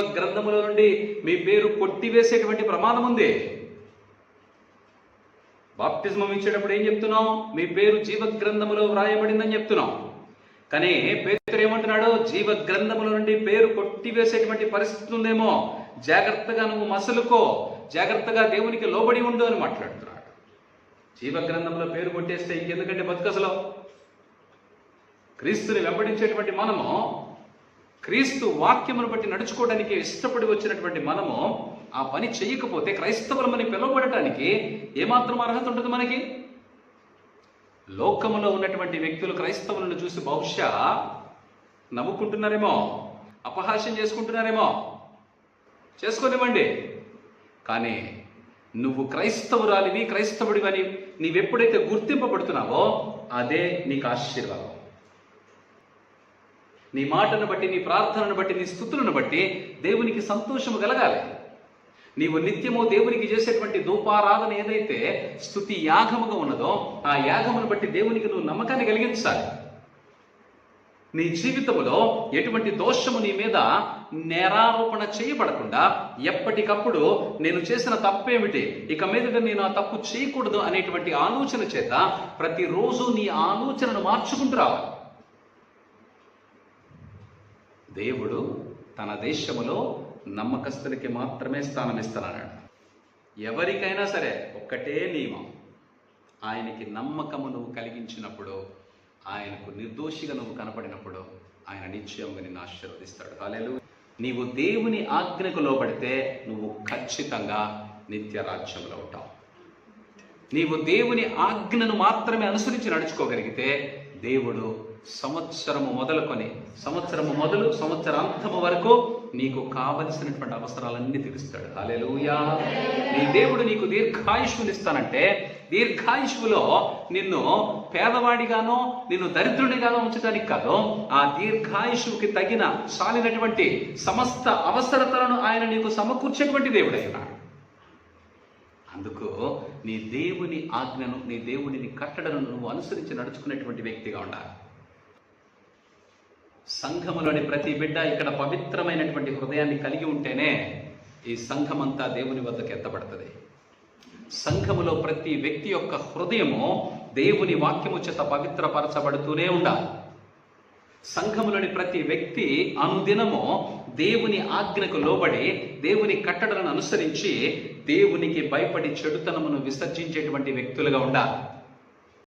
గ్రంథముల నుండి మీ పేరు కొట్టివేసేటువంటి ప్రమాదం ఉంది. బాప్తిజమం ఇచ్చేటప్పుడు ఏం చెప్తున్నాం? మీ పేరు జీవ గ్రంథములో వ్రాయబడిందని చెప్తున్నాం. కానీ పేతురు ఏమంటున్నాడు? జీవ గ్రంథముల నుండి పేరు కొట్టివేసేటువంటి పరిస్థితి ఉందేమో, జాగ్రత్తగా నువ్వు మసలుకో, జాగ్రత్తగా దేవునికి లోబడి ఉండు అని మాట్లాడుతున్నాడు. జీవ గ్రంథంలో పేరు కొట్టేస్తే ఇంకెందుకంటే బతుకసలో. క్రీస్తుని వెంబడించేటువంటి మనము, క్రీస్తు వాక్యమును బట్టి నడుచుకోవడానికి ఇష్టపడి వచ్చినటువంటి మనము ఆ పని చేయకపోతే క్రైస్తవులమని పిలువబడటానికి ఏమాత్రం అర్హత ఉంటుంది మనకి? లోకములో ఉన్నటువంటి వ్యక్తులు క్రైస్తవులను చూసి బహుశా నవ్వుకుంటున్నారేమో, అపహాస్యం చేసుకుంటున్నారేమో, చేసుకోనివ్వండి. కానీ నువ్వు క్రైస్తవురాలివి, క్రైస్తవుడివని నీవెప్పుడైతే గుర్తింపబడుతున్నావో అదే నీకు ఆశీర్వాదం. నీ మాటను బట్టి, నీ ప్రార్థనను బట్టి, నీ స్తుతులను బట్టి దేవునికి సంతోషము కలగాలి. నీవు నిత్యము దేవునికి చేసేటువంటి ధూపారాధన ఏదైతే స్తుతి యాగముగా ఉన్నదో ఆ యాగమును బట్టి దేవునికి నువ్వు నమ్మకాన్ని కలిగించాలి. నీ జీవితంలో ఎటువంటి దోషము నీ మీద నేరారోపణ చేయబడకుండా ఎప్పటికప్పుడు నేను చేసిన తప్పేమిటి, ఇక మీదట నేను ఆ తప్పు చేయకూడదు అనేటువంటి ఆలోచన చేత ప్రతిరోజు నీ ఆలోచనను మార్చుకుంటూ రావాలి. దేవుడు తన దేశములో నమ్మకస్తులకి మాత్రమే స్థానం ఇస్తానన్నాడు. ఎవరికైనా సరే ఒక్కటే నియమం, ఆయనకి నమ్మకము నువ్వు కలిగించినప్పుడు, ఆయనకు నిర్దోషిగా నువ్వు కనపడినప్పుడు ఆయన నిశ్చయంగా నిన్ను ఆశీర్వదిస్తాడు. హల్లెలూయా. నీవు దేవుని ఆజ్ఞకు లోబడితే నువ్వు ఖచ్చితంగా నిత్య రాజ్యంలో ఉంటావు. నీవు దేవుని ఆజ్ఞను మాత్రమే అనుసరించి నడుచుకోగలిగితే దేవుడు సంవత్సరము మొదలుకొని సంవత్సరాంతము వరకు నీకు కావలసినటువంటి అవసరాలన్నీ తీరుస్తాడు. హల్లెలూయా. నీ దేవుడు నీకు దీర్ఘాయుష్నిస్తానంటే దీర్ఘాయుష్లో నిన్ను పేదవాడిగానో నిన్ను దరిద్రునిగానో ఉంచడానికి కాదు, ఆ దీర్ఘాయుష్కి తగిన చాలినటువంటి సమస్త అవసరతలను ఆయన నీకు సమకూర్చేటువంటి దేవుడు అయినాడు. అందుకు నీ దేవుని ఆజ్ఞను, నీ దేవుడిని కట్టడను నువ్వు అనుసరించి నడుచుకునేటువంటి వ్యక్తిగా ఉండాలి. సంఘములోని ప్రతి బిడ్డ ఇక్కడ పవిత్రమైనటువంటి హృదయాన్ని కలిగి ఉంటేనే ఈ సంఘమంతా దేవుని వద్దకు ఎత్తబడుతుంది. సంఘములో ప్రతి వ్యక్తి యొక్క హృదయము దేవుని వాక్యము చేత పవిత్రపరచబడుతూనే ఉండాలి. సంఘములోని ప్రతి వ్యక్తి అనుదినము దేవుని ఆజ్ఞకు లోబడి దేవుని కట్టడలను అనుసరించి దేవునికి భయపడి చెడుతనమును విసర్జించేటువంటి వ్యక్తులుగా ఉండాలి.